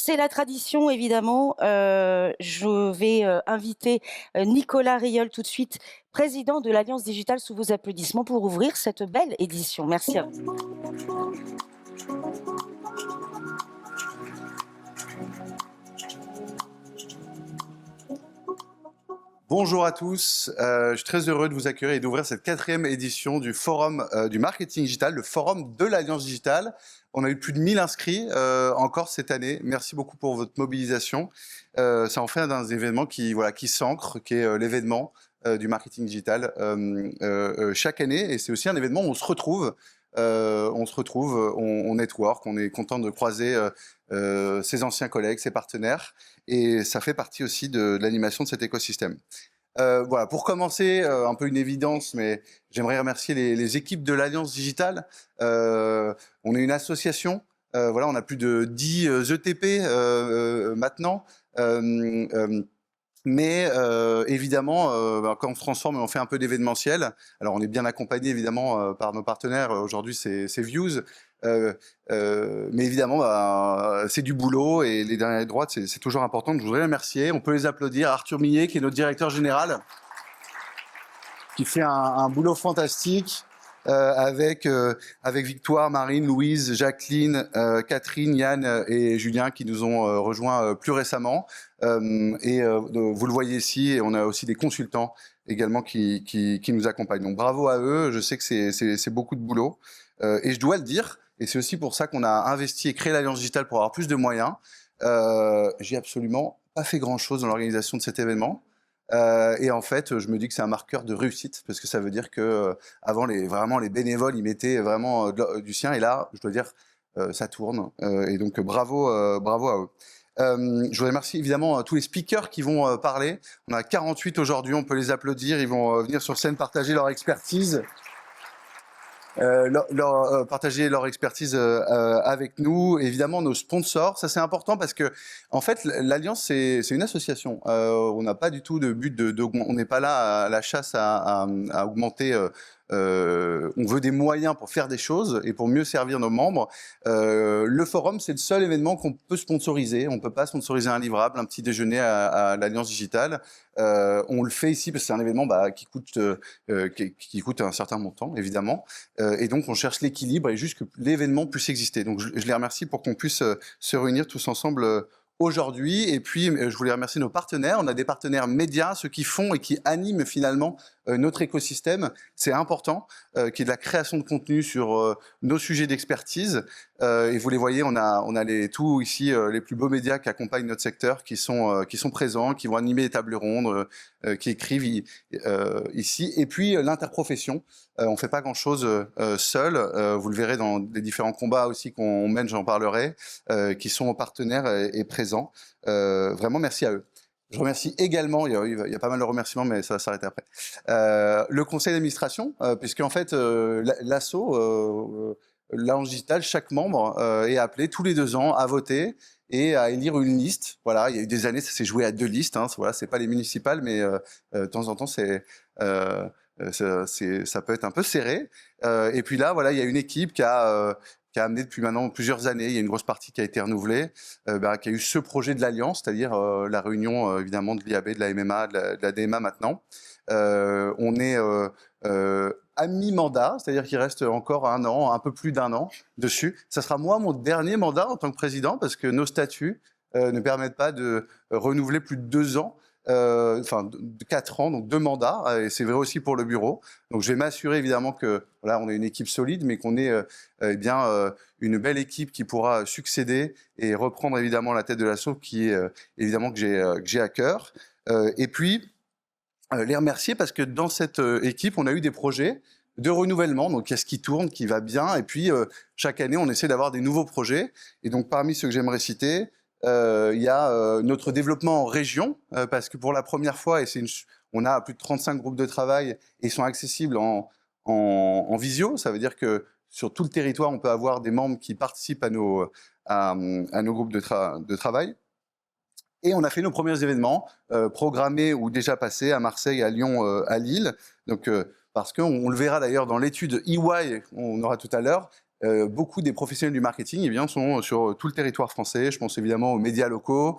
c'est la tradition évidemment. Je vais, inviter, Nicolas Rieul tout de suite, président de l'Alliance digitale sous vos applaudissements pour ouvrir cette belle édition. Merci à vous. Bonjour à tous, je suis très heureux de vous accueillir et d'ouvrir cette 4e édition du Forum du marketing digital, le Forum de l'Alliance digitale. On a eu plus de 1000 inscrits encore cette année. Merci beaucoup pour votre mobilisation. Ça en fait un des événements qui s'ancre, qui est l'événement du marketing digital chaque année. Et c'est aussi un événement où on se retrouve, on network, on est content de croiser ses anciens collègues, ses partenaires. Et ça fait partie aussi de l'animation de cet écosystème. Voilà, pour commencer, un peu une évidence, mais j'aimerais remercier les équipes de l'Alliance digitale. On est une association, voilà, on a plus de 10 ETP maintenant. Mais évidemment, quand on se transforme et on fait un peu d'événementiel, alors on est bien accompagné évidemment par nos partenaires, aujourd'hui c'est Views, mais évidemment c'est du boulot et les dernières droites c'est toujours important. Donc, je voudrais les remercier, on peut les applaudir. Arthur Millet qui est notre directeur général, qui fait un boulot fantastique. Avec Victoire, Marine, Louise, Jacqueline, Catherine, Yann et Julien qui nous ont rejoints plus récemment. Vous le voyez ici, et on a aussi des consultants également qui nous accompagnent. Donc bravo à eux, je sais que c'est beaucoup de boulot. Et je dois le dire, et c'est aussi pour ça qu'on a investi et créé l'Alliance digitale pour avoir plus de moyens. J'ai absolument pas fait grand-chose dans l'organisation de cet événement. Et en fait, je me dis que c'est un marqueur de réussite parce que ça veut dire que avant vraiment les bénévoles, ils mettaient vraiment du sien. Et là, je dois dire, ça tourne. Et donc bravo à eux. Je voudrais remercier évidemment tous les speakers qui vont parler. On a 48 aujourd'hui, on peut les applaudir. Ils vont venir sur scène partager leur expertise. Partager leur expertise avec nous. Évidemment, nos sponsors, ça c'est important parce que en fait, l'Alliance c'est une association. On n'a pas du tout de but on n'est pas là à la chasse à augmenter. On veut des moyens pour faire des choses et pour mieux servir nos membres. Le forum, c'est le seul événement qu'on peut sponsoriser. On ne peut pas sponsoriser un livrable, un petit déjeuner à l'Alliance digitale. On le fait ici parce que c'est un événement qui coûte un certain montant, évidemment. Et donc, on cherche l'équilibre et juste que l'événement puisse exister. Donc, je les remercie pour qu'on puisse se réunir tous ensemble aujourd'hui. Et puis, je voulais remercier nos partenaires. On a des partenaires médias, ceux qui font et qui animent finalement notre écosystème. C'est important qu'il y ait de la création de contenu sur nos sujets d'expertise. Et vous les voyez, on a tous ici les plus beaux médias qui accompagnent notre secteur, qui sont présents, qui vont animer les tables rondes, qui écrivent ici. Et puis, l'interprofession. On ne fait pas grand-chose seul. Vous le verrez dans les différents combats aussi qu'on mène, j'en parlerai, qui sont partenaires et présents. Vraiment, merci à eux. Je remercie également, il y a pas mal de remerciements, mais ça va s'arrêter après, le conseil d'administration, puisque en fait, l'asso, l'Alliance digitale, chaque membre est appelé tous les 2 ans à voter et à élire une liste. Voilà, il y a eu des années, ça s'est joué à 2 listes. Voilà, c'est pas les municipales, mais de temps en temps, ça peut être un peu serré. Et puis là, voilà, il y a une équipe qui a amené depuis maintenant plusieurs années, il y a une grosse partie qui a été renouvelée, qui a eu ce projet de l'Alliance, c'est-à-dire la réunion évidemment de l'IAB, de la MMA, de la DMA maintenant. On est à mi-mandat, c'est-à-dire qu'il reste encore un peu plus d'1 an dessus. Ça sera mon dernier mandat en tant que président, parce que nos statuts ne permettent pas de renouveler plus de 2 ans. De 4 ans, donc 2 mandats, et c'est vrai aussi pour le bureau. Donc je vais m'assurer évidemment que voilà, on a une équipe solide, mais qu'on ait une belle équipe qui pourra succéder et reprendre évidemment la tête de l'assaut, qui est évidemment que j'ai à cœur. Et puis les remercier parce que dans cette équipe, on a eu des projets de renouvellement, donc il y a ce qui tourne, qui va bien, et puis chaque année, on essaie d'avoir des nouveaux projets. Et donc parmi ceux que j'aimerais citer, il y a notre développement en région, parce que pour la première fois, on a plus de 35 groupes de travail et ils sont accessibles en visio. Ça veut dire que sur tout le territoire, on peut avoir des membres qui participent à nos groupes de travail. Et on a fait nos premiers événements programmés ou déjà passés à Marseille, à Lyon, à Lille. Donc, parce qu'on le verra d'ailleurs dans l'étude EY, on aura tout à l'heure, beaucoup des professionnels du marketing eh bien, sont sur tout le territoire français. Je pense évidemment aux médias locaux,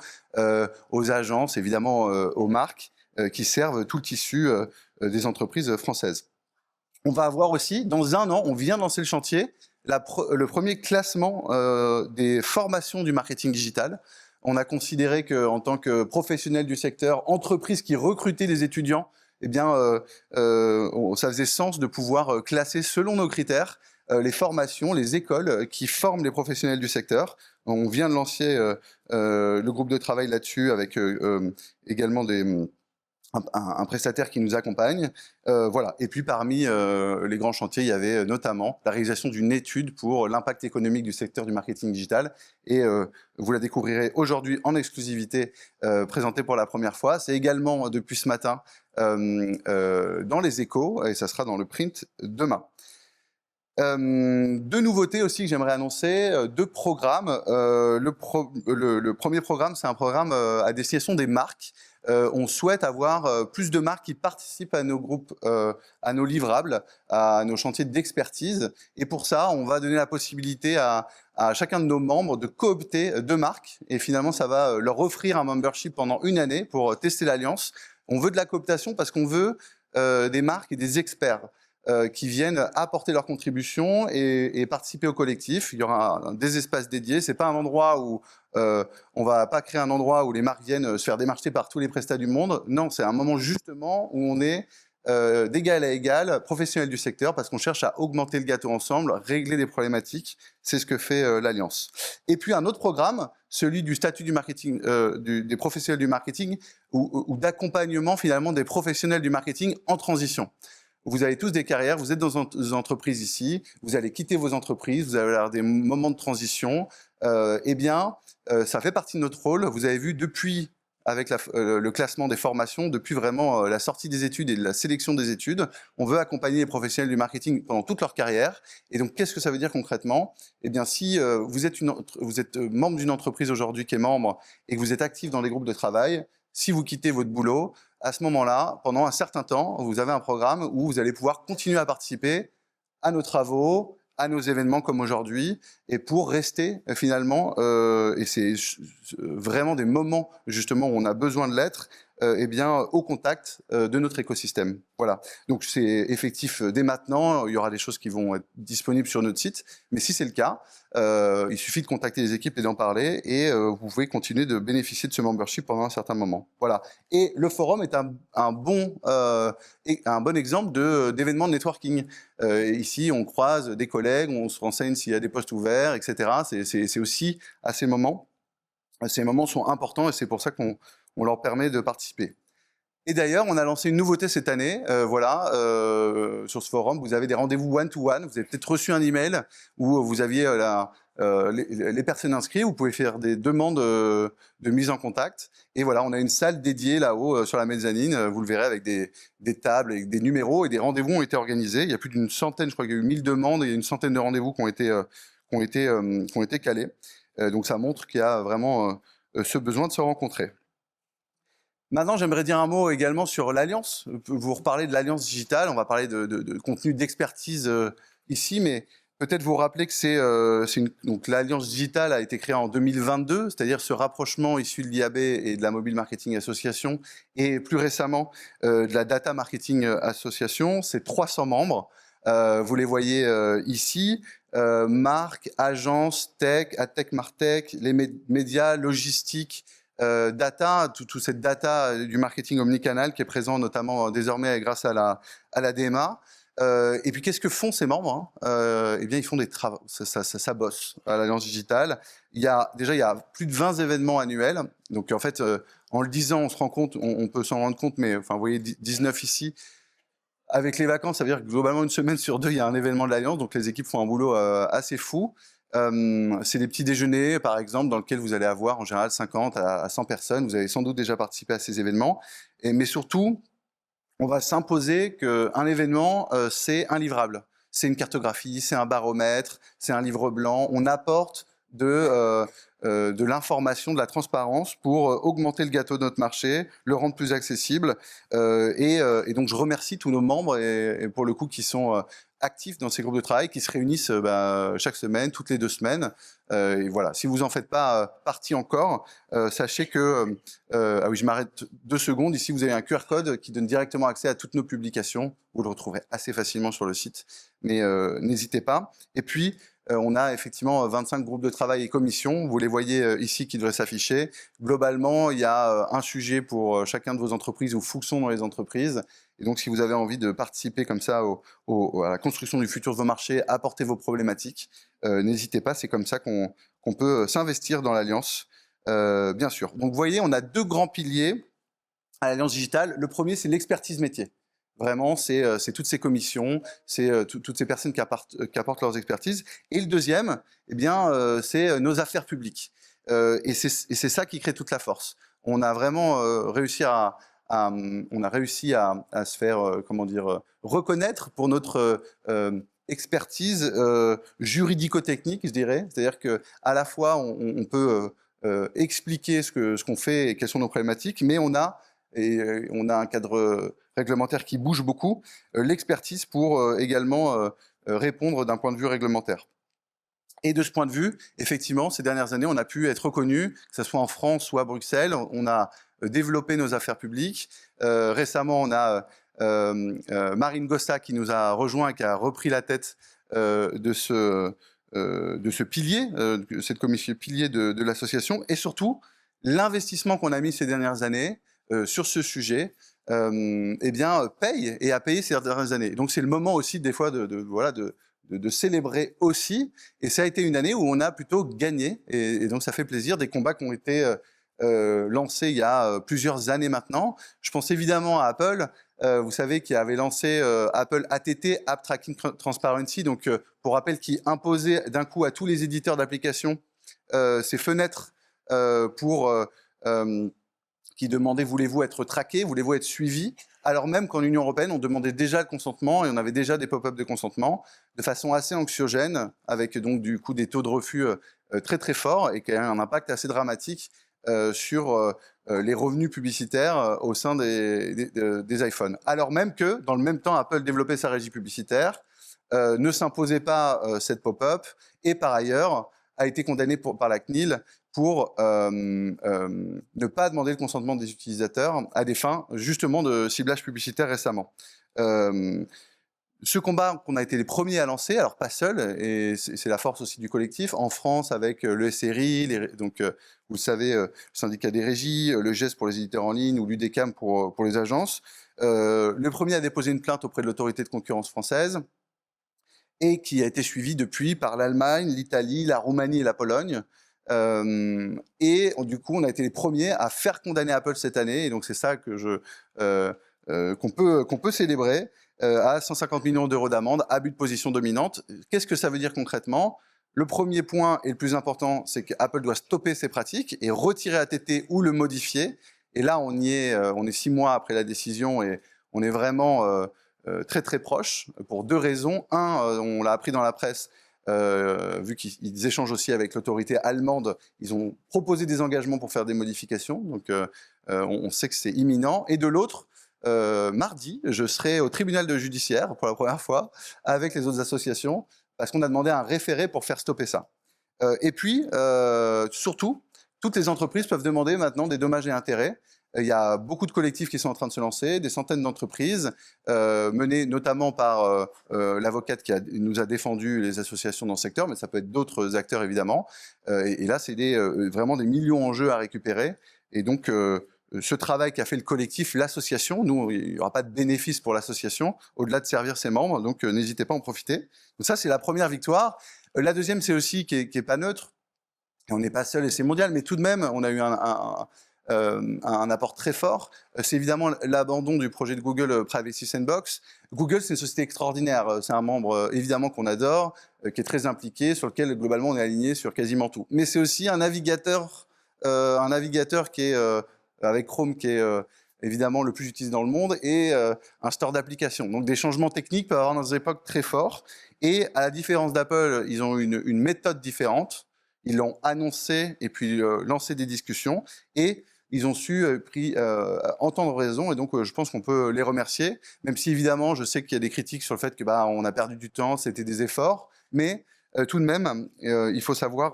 aux agences, évidemment aux marques qui servent tout le tissu des entreprises françaises. On va avoir aussi, dans un an, on vient de lancer le chantier, le premier classement des formations du marketing digital. On a considéré qu'en tant que professionnel du secteur, entreprise qui recrutait des étudiants, eh bien, ça faisait sens de pouvoir classer selon nos critères les formations, les écoles qui forment les professionnels du secteur. On vient de lancer le groupe de travail là-dessus avec également un prestataire qui nous accompagne. Voilà. Et puis parmi les grands chantiers, il y avait notamment la réalisation d'une étude pour l'impact économique du secteur du marketing digital. Et vous la découvrirez aujourd'hui en exclusivité, présentée pour la première fois. C'est également depuis ce matin dans les Échos et ça sera dans le print demain. Deux nouveautés aussi que j'aimerais annoncer, deux programmes. Le premier programme, c'est un programme à destination des marques. On souhaite avoir plus de marques qui participent à nos groupes, à nos livrables, à nos chantiers d'expertise. Et pour ça, on va donner la possibilité à chacun de nos membres de coopter deux marques. Et finalement, ça va leur offrir un membership pendant une année pour tester l'alliance. On veut de la cooptation parce qu'on veut des marques et des experts qui viennent apporter leur contribution et participer au collectif. Il y aura des espaces dédiés. C'est pas un endroit où on va pas créer un endroit où les marques viennent se faire démarcher par tous les prestats du monde. Non, c'est un moment justement où on est d'égal à égal, professionnels du secteur, parce qu'on cherche à augmenter le gâteau ensemble, régler des problématiques. C'est ce que fait l'Alliance. Et puis un autre programme, celui du statut du marketing, des professionnels du marketing, ou d'accompagnement finalement des professionnels du marketing en transition. Vous avez tous des carrières, vous êtes dans des entreprises ici, vous allez quitter vos entreprises, vous allez avoir des moments de transition. Eh bien, ça fait partie de notre rôle. Vous avez vu depuis, avec le classement des formations, depuis vraiment la sortie des études et la sélection des études, on veut accompagner les professionnels du marketing pendant toute leur carrière. Et donc, qu'est-ce que ça veut dire concrètement? Eh bien, si vous êtes membre d'une entreprise aujourd'hui qui est membre et que vous êtes actif dans les groupes de travail, si vous quittez votre boulot, à ce moment-là, pendant un certain temps, vous avez un programme où vous allez pouvoir continuer à participer à nos travaux, à nos événements comme aujourd'hui, et pour rester finalement, et c'est vraiment des moments justement où on a besoin de l'être, eh bien, au contact de notre écosystème. Voilà. Donc c'est effectif dès maintenant. Il y aura des choses qui vont être disponibles sur notre site, mais si c'est le cas, il suffit de contacter les équipes et d'en parler, et vous pouvez continuer de bénéficier de ce membership pendant un certain moment. Voilà. Et le forum est un bon exemple d'événements de networking. Ici, on croise des collègues, on se renseigne s'il y a des postes ouverts, etc. C'est aussi à ces moments sont importants et c'est pour ça qu'on leur permet de participer. Et d'ailleurs, on a lancé une nouveauté cette année. Voilà, sur ce forum, vous avez des rendez-vous one-to-one. Vous avez peut-être reçu un email où vous aviez les personnes inscrites. Vous pouvez faire des demandes de mise en contact. Et voilà, on a une salle dédiée là-haut sur la mezzanine. Vous le verrez avec des tables, avec des numéros et des rendez-vous ont été organisés. Il y a plus d'une centaine, je crois qu'il y a eu 1000 demandes et une centaine de rendez-vous qui ont été calés. Donc ça montre qu'il y a vraiment ce besoin de se rencontrer. Maintenant, j'aimerais dire un mot également sur l'Alliance. Vous reparler de l'Alliance digitale. On va parler de contenu d'expertise ici, mais peut-être vous rappeler que donc l'Alliance digitale a été créée en 2022, c'est-à-dire ce rapprochement issu de l'IAB et de la Mobile Marketing Association, et plus récemment de la Data Marketing Association. C'est 300 membres. Vous les voyez ici. Marques, agences, tech, adtech, martech, les médias, logistique, data, toute cette data du marketing omnicanal qui est présent notamment désormais grâce à la DMA. Et puis qu'est-ce que font ces membres, Eh bien, ils font des travaux, ça bosse à l'Alliance digitale. Il y a plus de 20 événements annuels. Donc en fait, en le disant, on se rend compte, on peut s'en rendre compte, mais enfin, vous voyez 19 ici. Avec les vacances, ça veut dire que globalement, une semaine sur deux, il y a un événement de l'Alliance. Donc les équipes font un boulot assez fou. C'est des petits déjeuners, par exemple, dans lesquels vous allez avoir en général 50 à 100 personnes. Vous avez sans doute déjà participé à ces événements. Mais surtout, on va s'imposer qu'un événement, c'est un livrable. C'est une cartographie, c'est un baromètre, c'est un livre blanc. On apporte de l'information, de la transparence pour augmenter le gâteau de notre marché, le rendre plus accessible. Et donc, je remercie tous nos membres et pour le coup qui sont actifs dans ces groupes de travail, qui se réunissent chaque semaine, toutes les 2 semaines. Et voilà, si vous en faites pas partie encore, sachez que... ah oui, je m'arrête 2 secondes. Ici, vous avez un QR code qui donne directement accès à toutes nos publications. Vous le retrouverez assez facilement sur le site, mais n'hésitez pas. Et puis, on a effectivement 25 groupes de travail et commissions. Vous les voyez ici qui devraient s'afficher. Globalement, il y a un sujet pour chacun de vos entreprises ou fonctions dans les entreprises. Et donc, si vous avez envie de participer comme ça à la construction du futur de vos marchés, apporter vos problématiques, n'hésitez pas. C'est comme ça qu'on peut s'investir dans l'Alliance, bien sûr. Donc, vous voyez, on a 2 grands piliers à l'Alliance digitale. Le premier, c'est l'expertise métier. Vraiment, c'est toutes ces commissions, c'est toutes ces personnes qui apportent leurs expertises. Et le deuxième, eh bien, c'est nos affaires publiques. Et c'est ça qui crée toute la force. On a vraiment réussi à se faire, comment dire, reconnaître pour notre expertise juridico-technique, je dirais. C'est-à-dire qu'à la fois, on peut expliquer ce qu'on fait et quelles sont nos problématiques, mais on a un cadre réglementaire qui bouge beaucoup, l'expertise pour également répondre d'un point de vue réglementaire. Et de ce point de vue, effectivement, ces dernières années, on a pu être reconnu, que ce soit en France ou à Bruxelles. On a développé nos affaires publiques. Récemment, on a Marine Gossa qui nous a rejoint et qui a repris la tête de ce pilier, cette commission pilier de l'association. Et surtout, l'investissement qu'on a mis ces dernières années sur ce sujet, eh bien, paye et a payé ces dernières années. Donc, c'est le moment aussi, des fois, de célébrer aussi. Et ça a été une année où on a plutôt gagné. Et donc, ça fait plaisir. Des combats qui ont été lancés il y a plusieurs années maintenant. Je pense évidemment à Apple. Vous savez, qui avait lancé Apple ATT, App Tracking Transparency. Donc, pour rappel, qui imposait d'un coup à tous les éditeurs d'applications ces fenêtres qui demandait voulez-vous être traqué, voulez-vous être suivi, alors même qu'en Union européenne, on demandait déjà le consentement et on avait déjà des pop-up de consentement de façon assez anxiogène, avec donc du coup des taux de refus très très forts et qui a un impact assez dramatique sur les revenus publicitaires au sein des iPhones. Alors même que, dans le même temps, Apple développait sa régie publicitaire, ne s'imposait pas cette pop-up et par ailleurs a été condamné par la CNIL pour ne pas demander le consentement des utilisateurs à des fins justement de ciblage publicitaire récemment. Ce combat qu'on a été les premiers à lancer, alors pas seul, et c'est la force aussi du collectif, en France avec le SRI, donc vous le savez, le syndicat des régies, le GES pour les éditeurs en ligne ou l'UDECAM pour les agences. Le premier a déposé une plainte auprès de l'autorité de concurrence française et qui a été suivi depuis par l'Allemagne, l'Italie, la Roumanie et la Pologne. Et du coup, on a été les premiers à faire condamner Apple cette année, et donc c'est ça que qu'on peut célébrer à 150 millions d'euros d'amende, abus de position dominante. Qu'est-ce que ça veut dire concrètement? Le premier point et le plus important, c'est qu'Apple doit stopper ces pratiques et retirer ATT ou le modifier. Et là, on est 6 mois après la décision et on est vraiment très très proche pour 2 raisons. On l'a appris dans la presse. Vu qu'ils échangent aussi avec l'autorité allemande, ils ont proposé des engagements pour faire des modifications, donc on sait que c'est imminent. Et de l'autre, mardi, je serai au tribunal de judiciaire pour la première fois avec les autres associations, parce qu'on a demandé un référé pour faire stopper ça. Et puis, surtout, toutes les entreprises peuvent demander maintenant des dommages et intérêts. Il y a beaucoup de collectifs qui sont en train de se lancer, des centaines d'entreprises, menées notamment par l'avocate qui nous a défendu les associations dans ce secteur, mais ça peut être d'autres acteurs évidemment. Et là, c'est vraiment des millions en jeu à récupérer. Et donc, ce travail qu'a fait le collectif, l'association, nous, il n'y aura pas de bénéfice pour l'association, au-delà de servir ses membres, donc n'hésitez pas à en profiter. Donc ça, c'est la première victoire. La deuxième, c'est aussi qui est pas neutre, et on n'est pas seul et c'est mondial, mais tout de même, on a eu un apport très fort. C'est évidemment l'abandon du projet de Google Privacy Sandbox. Google, c'est une société extraordinaire. C'est un membre, évidemment, qu'on adore, qui est très impliqué, sur lequel, globalement, on est aligné sur quasiment tout. Mais c'est aussi un navigateur qui est, avec Chrome, qui est évidemment le plus utilisé dans le monde, et un store d'applications. Donc, des changements techniques peuvent avoir dans des époques très forts. Et à la différence d'Apple, ils ont une méthode différente, Ils l'ont annoncé et puis lancé des discussions. Et ils ont su entendre raison. Et donc, je pense qu'on peut les remercier. Même si, évidemment, je sais qu'il y a des critiques sur le fait que on a perdu du temps, c'était des efforts. Mais tout de même, il faut savoir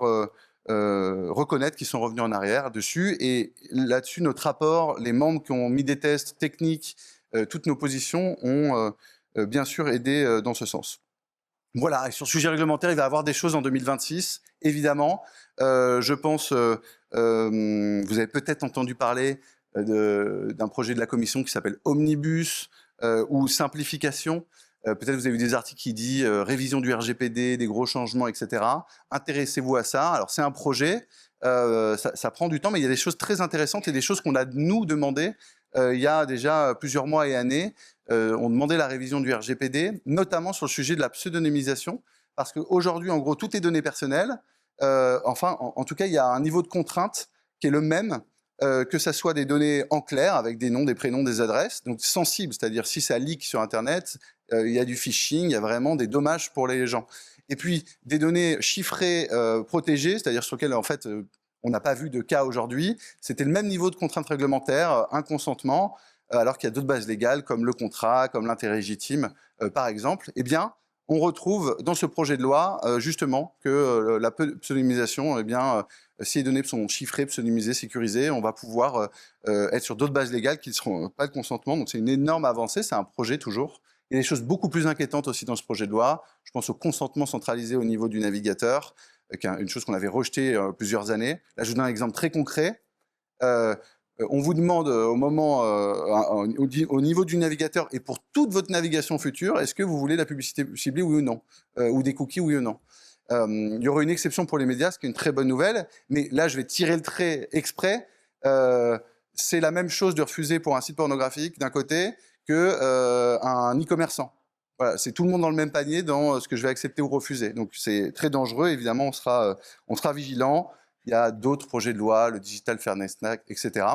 reconnaître qu'ils sont revenus en arrière dessus. Et là-dessus, notre rapport, les membres qui ont mis des tests techniques, toutes nos positions ont bien sûr aidé dans ce sens. Voilà, et sur le sujet réglementaire, il va y avoir des choses en 2026, évidemment. Je pense, vous avez peut-être entendu parler d'un projet de la Commission qui s'appelle Omnibus ou Simplification. Peut-être vous avez vu des articles qui disent révision du RGPD, des gros changements, etc. Intéressez-vous à ça. Alors c'est un projet, ça prend du temps, mais il y a des choses très intéressantes et des choses qu'on a nous demandé il y a déjà plusieurs mois et années. On demandait la révision du RGPD, notamment sur le sujet de la pseudonymisation, parce qu'aujourd'hui, en gros, toutes les données personnelles, en tout cas, il y a un niveau de contrainte qui est le même, que ça soit des données en clair, avec des noms, des prénoms, des adresses, donc sensibles, c'est-à-dire si ça leak sur Internet, il y a du phishing, il y a vraiment des dommages pour les gens. Et puis, des données chiffrées, protégées, c'est-à-dire sur lesquelles, en fait, on n'a pas vu de cas aujourd'hui, c'était le même niveau de contrainte réglementaire, un consentement, alors qu'il y a d'autres bases légales comme le contrat, comme l'intérêt légitime, par exemple. Eh bien, on retrouve dans ce projet de loi justement que la pseudonymisation, si les données sont chiffrées, pseudonymisées, sécurisées, on va pouvoir être sur d'autres bases légales qui ne seront pas de consentement. Donc c'est une énorme avancée, c'est un projet toujours. Il y a des choses beaucoup plus inquiétantes aussi dans ce projet de loi. Je pense au consentement centralisé au niveau du navigateur, une chose qu'on avait rejetée plusieurs années. Là, je vous donne un exemple très concret. On vous demande au niveau du navigateur et pour toute votre navigation future, est-ce que vous voulez la publicité ciblée, oui ou non, ou des cookies, oui ou non. Il y aura une exception pour les médias, ce qui est une très bonne nouvelle, mais là, je vais tirer le trait exprès. C'est la même chose de refuser pour un site pornographique, d'un côté, qu'un e-commerçant. Voilà, c'est tout le monde dans le même panier dans ce que je vais accepter ou refuser. Donc, c'est très dangereux. Évidemment, on sera vigilant. Il y a d'autres projets de loi, le Digital Fairness Act, etc.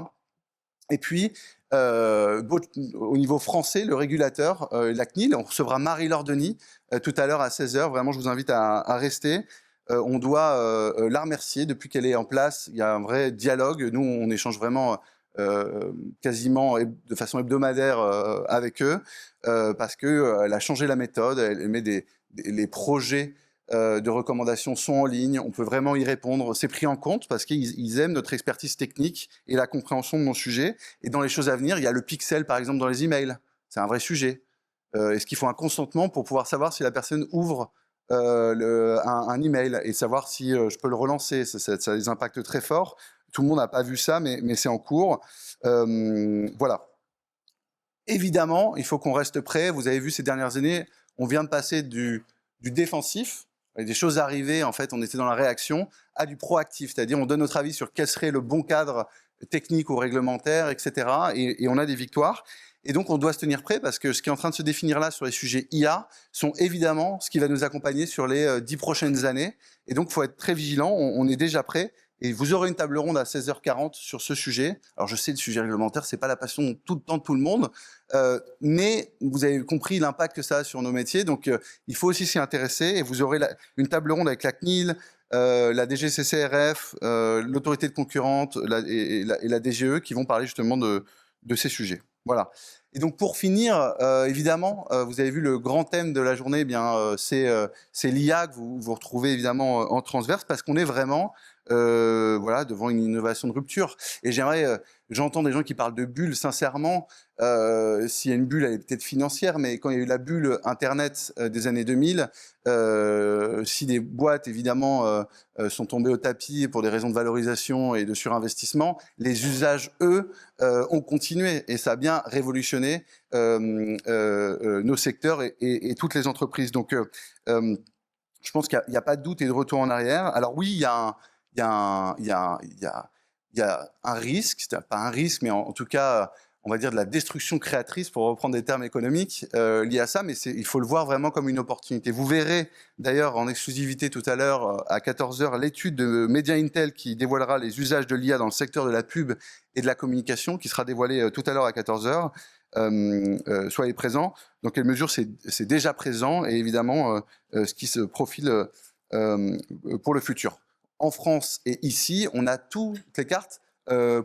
Et puis, au niveau français, le régulateur, la CNIL, on recevra Marie-Laure Denis tout à l'heure à 16h. Vraiment, je vous invite à rester. On doit la remercier. Depuis qu'elle est en place, il y a un vrai dialogue. Nous, on échange vraiment quasiment de façon hebdomadaire avec eux parce qu'elle a changé la méthode. Elle met les projets de recommandations sont en ligne, on peut vraiment y répondre. C'est pris en compte parce qu'ils aiment notre expertise technique et la compréhension de nos sujets. Et dans les choses à venir, il y a le pixel, par exemple, dans les emails. C'est un vrai sujet. Est-ce qu'il faut un consentement pour pouvoir savoir si la personne ouvre un email et savoir si je peux le relancer? Ça a des impacts très forts. Tout le monde n'a pas vu ça, mais c'est en cours. Voilà. Évidemment, il faut qu'on reste prêt. Vous avez vu ces dernières années, on vient de passer du défensif, des choses arrivées, en fait, on était dans la réaction, à du proactif, c'est-à-dire on donne notre avis sur quel serait le bon cadre technique ou réglementaire, etc. Et on a des victoires. Et donc, on doit se tenir prêt parce que ce qui est en train de se définir là sur les sujets IA sont évidemment ce qui va nous accompagner sur les 10 prochaines années. Et donc, il faut être très vigilant, on est déjà prêt. Et vous aurez une table ronde à 16h40 sur ce sujet. Alors, je sais, le sujet réglementaire, c'est pas la passion tout le temps de tout le monde, mais vous avez compris l'impact que ça a sur nos métiers. Donc, il faut aussi s'y intéresser. Et vous aurez une table ronde avec la CNIL, la DGCCRF, l'autorité de concurrence et la DGE qui vont parler justement de ces sujets. Voilà. Et donc, pour finir, évidemment, vous avez vu le grand thème de la journée, eh bien, c'est l'IA que vous retrouvez évidemment en transverse parce qu'on est vraiment voilà, devant une innovation de rupture. Et j'entends des gens qui parlent de bulle, sincèrement, s'il y a une bulle, elle est peut-être financière, mais quand il y a eu la bulle Internet des années 2000, si des boîtes, évidemment, sont tombées au tapis pour des raisons de valorisation et de surinvestissement, les usages, eux, ont continué. Et ça a bien révolutionné nos secteurs et toutes les entreprises. Donc, je pense qu'il n'y a pas de doute et de retour en arrière. Alors oui, il y a un risque, c'est pas un risque, mais en tout cas, on va dire de la destruction créatrice, pour reprendre des termes économiques, liés à ça, mais il faut le voir vraiment comme une opportunité. Vous verrez d'ailleurs en exclusivité tout à l'heure, à 14h, l'étude de Media Intel qui dévoilera les usages de l'IA dans le secteur de la pub et de la communication, qui sera dévoilée tout à l'heure à 14h. Soyez présents. Dans quelle mesure c'est déjà présent et évidemment ce qui se profile pour le futur. en France et ici, on a toutes les cartes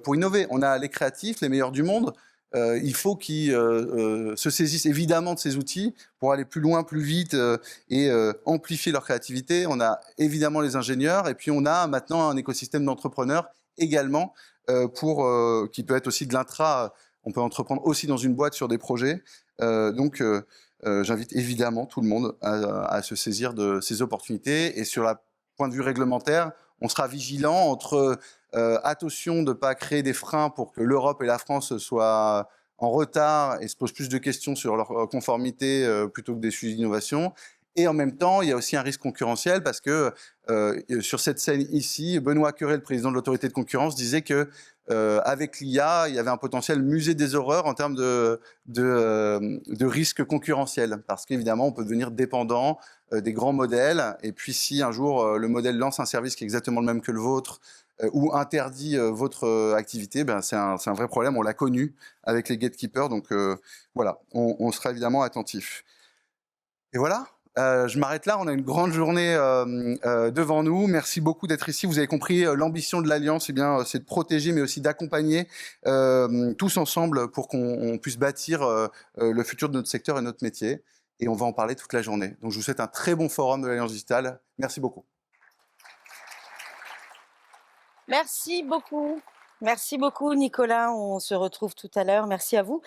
pour innover. On a les créatifs, les meilleurs du monde. Il faut qu'ils se saisissent évidemment de ces outils pour aller plus loin, plus vite et amplifier leur créativité. On a évidemment les ingénieurs et puis on a maintenant un écosystème d'entrepreneurs également qui peut être aussi de l'intra. On peut entreprendre aussi dans une boîte sur des projets. Donc, j'invite évidemment tout le monde à se saisir de ces opportunités. Et sur le point de vue réglementaire, on sera vigilant entre attention de ne pas créer des freins pour que l'Europe et la France soient en retard et se posent plus de questions sur leur conformité plutôt que des sujets d'innovation. Et en même temps, il y a aussi un risque concurrentiel parce que sur cette scène ici, Benoît Cœuré, le président de l'autorité de concurrence, disait que avec l'IA, il y avait un potentiel musée des horreurs en termes de risques concurrentiels. Parce qu'évidemment, on peut devenir dépendant des grands modèles. Et puis, si un jour, le modèle lance un service qui est exactement le même que le vôtre ou interdit votre activité, ben, c'est un vrai problème. On l'a connu avec les gatekeepers. Donc, voilà, on sera évidemment attentif. Et voilà. Je m'arrête là, on a une grande journée devant nous. Merci beaucoup d'être ici. Vous avez compris, l'ambition de l'Alliance, eh bien, c'est de protéger, mais aussi d'accompagner tous ensemble pour qu'on puisse bâtir le futur de notre secteur et notre métier. Et on va en parler toute la journée. Donc, je vous souhaite un très bon forum de l'Alliance Digitale. Merci beaucoup. Merci beaucoup. Merci beaucoup, Nicolas. On se retrouve tout à l'heure. Merci à vous.